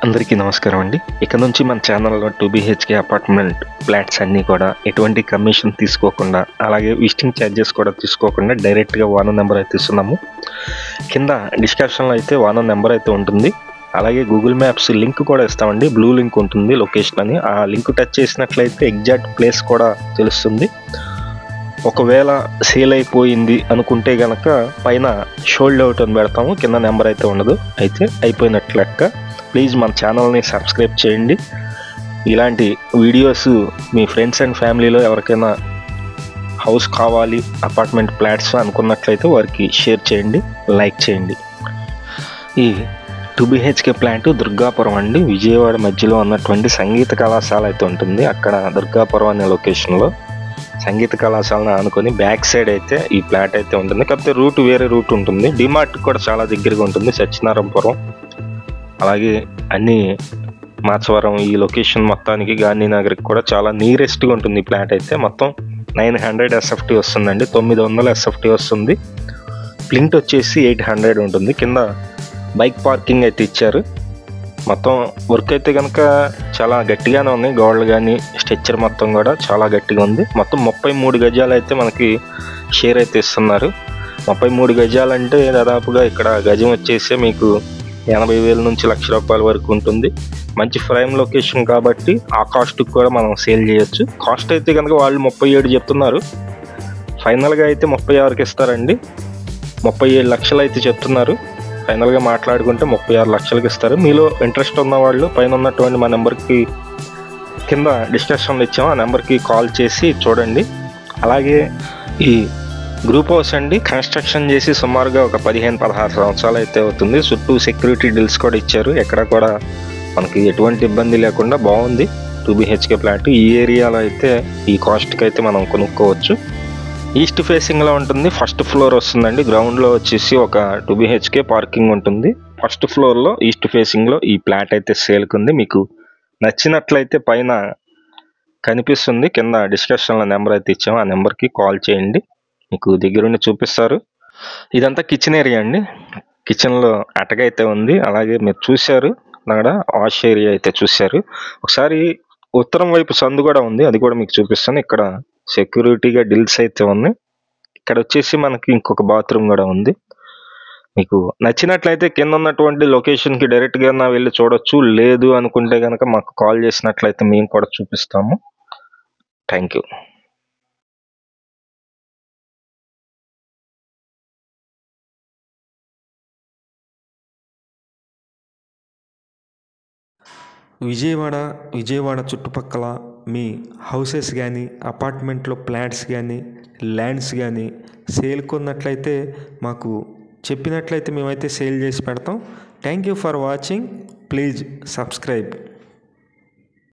అందరికీ నమస్కారం అండి. ఇక నుంచి మన ఛానల్లో 2 BHK అపార్ట్మెంట్ ఫ్లాట్స్ అన్నీ కూడా ఎటువంటి కమిషన్ తీసుకోకుండా, అలాగే విజిటింగ్ ఛార్జెస్ కూడా తీసుకోకుండా డైరెక్ట్గా ఓనర్ నెంబర్ అయితే ఇస్తున్నాము. కింద డిస్క్రిప్షన్లో అయితే ఓనర్ నెంబర్ అయితే ఉంటుంది. అలాగే గూగుల్ మ్యాప్స్ లింక్ కూడా ఇస్తామండి. బ్లూ లింక్ ఉంటుంది లొకేషన్ అని. ఆ లింక్ టచ్ చేసినట్లయితే ఎగ్జాక్ట్ ప్లేస్ కూడా తెలుస్తుంది. ఒకవేళ సేల్ అయిపోయింది అనుకుంటే కనుక పైన షోల్డ్ అవుట్ అని పెడతాము, కింద నెంబర్ అయితే ఉండదు. అయితే అయిపోయినట్లు లెక్క. ప్లీజ్ మన ఛానల్ని సబ్స్క్రైబ్ చేయండి. ఇలాంటి వీడియోస్ మీ ఫ్రెండ్స్ అండ్ ఫ్యామిలీలో ఎవరికైనా హౌస్ కావాలి, అపార్ట్మెంట్ ఫ్లాట్స్ అనుకున్నట్లయితే వారికి షేర్ చేయండి, లైక్ చేయండి. ఈ 2 BHK ఫ్లాట్ దుర్గాపురం అండి, విజయవాడ మధ్యలో ఉన్నటువంటి సంగీత కళాశాల అయితే ఉంటుంది. అక్కడ దుర్గాపురం అనే లొకేషన్లో సంగీత కళాశాలను ఆనుకొని బ్యాక్ సైడ్ అయితే ఈ ఫ్లాట్ అయితే ఉంటుంది. కాకపోతే రూట్ వేరే రూట్ ఉంటుంది. డిమార్ట్ కూడా చాలా దగ్గరగా ఉంటుంది. సత్యనారాయణపురం, అలాగే అన్ని మాచవరం, ఈ లొకేషన్ మొత్తానికి గాంధీనగర్కి కూడా చాలా నియరెస్ట్గా ఉంటుంది. ఈ ఫ్లాట్ అయితే మొత్తం 900 SFT వస్తుందండి, 900 SFT వస్తుంది. ప్లింట్ వచ్చేసి 800 ఉంటుంది. కింద బైక్ పార్కింగ్ అయితే ఇచ్చారు. మొత్తం వర్క్ అయితే కనుక చాలా గట్టిగానే ఉంది. గోడలు కానీ స్ట్రక్చర్ మొత్తం కూడా చాలా గట్టిగా ఉంది. మొత్తం 33 గజాలు అయితే మనకి షేర్ అయితే ఇస్తున్నారు. 33 గజాలంటే దాదాపుగా ఇక్కడ గజం వచ్చేసి మీకు 80,000 నుంచి ₹1,00,000 వరకు ఉంటుంది. మంచి ప్రైమ్ లొకేషన్ కాబట్టి ఆ కాస్ట్కి కూడా మనం సేల్ చేయొచ్చు. కాస్ట్ అయితే కనుక వాళ్ళు 37 చెప్తున్నారు. ఫైనల్గా అయితే 36కి ఇస్తారండి. 37 లక్షలు అయితే చెప్తున్నారు. ఫైనల్గా మాట్లాడుకుంటే 36 లక్షలకి ఇస్తారు. మీలో ఇంట్రెస్ట్ ఉన్న వాళ్ళు పైన ఉన్నటువంటి మా నెంబర్కి కింద డిస్క్రిప్షన్లో ఇచ్చాము, ఆ నెంబర్కి కాల్ చేసి చూడండి. అలాగే ఈ గ్రూప్ హౌస్ అండి, కన్స్ట్రక్షన్ చేసి సుమారుగా ఒక 15-16 సంవత్సరాలు అయితే అవుతుంది. చుట్టూ సెక్యూరిటీ డీల్స్ కూడా ఇచ్చారు. ఎక్కడ కూడా మనకి ఎటువంటి ఇబ్బంది లేకుండా బాగుంది 2 BHK ఫ్లాట్. ఈ ఏరియాలో అయితే ఈ కాస్ట్కి అయితే మనం కొనుక్కోవచ్చు. ఈస్ట్ ఫేసింగ్లో ఉంటుంది. ఫస్ట్ ఫ్లోర్ వస్తుందండి. గ్రౌండ్లో వచ్చేసి ఒక 2 BHK పార్కింగ్ ఉంటుంది. ఫస్ట్ ఫ్లోర్లో ఈస్ట్ ఫేసింగ్లో ఈ ఫ్లాట్ అయితే సేల్కి ఉంది. మీకు నచ్చినట్లయితే పైన కనిపిస్తుంది, కింద డిస్క్రిప్షన్లో నెంబర్ అయితే ఇచ్చాము, ఆ నెంబర్కి కాల్ చేయండి, మీకు దగ్గరుండి చూపిస్తారు. ఇదంతా కిచెన్ ఏరియా అండి. కిచెన్లో అటక అయితే ఉంది. అలాగే మీరు చూశారు అక్కడ వాష్ ఏరియా అయితే చూశారు. ఒకసారి ఉత్తరం వైపు సందు కూడా ఉంది, అది కూడా మీకు చూపిస్తాను. ఇక్కడ సెక్యూరిటీగా డిల్స్ అయితే ఉంది. ఇక్కడ వచ్చేసి మనకి ఇంకొక బాత్రూమ్ కూడా ఉంది. మీకు నచ్చినట్లయితే కింద ఉన్నటువంటి లొకేషన్కి డైరెక్ట్గా వెళ్ళి చూడొచ్చు. లేదు అనుకుంటే కనుక మాకు కాల్ చేసినట్లయితే మేము కూడా చూపిస్తాము. Thank you. విజయవాడ చుట్టుపక్కల మీ హౌసెస్ కానీ, అపార్ట్మెంట్లో ఫ్లాట్స్ కానీ, ల్యాండ్స్ కానీ సేల్ కొన్నట్లయితే మాకు చెప్పినట్లయితే మేమైతే సేల్ చేసి పెడతాం. Thank you for watching. Please subscribe.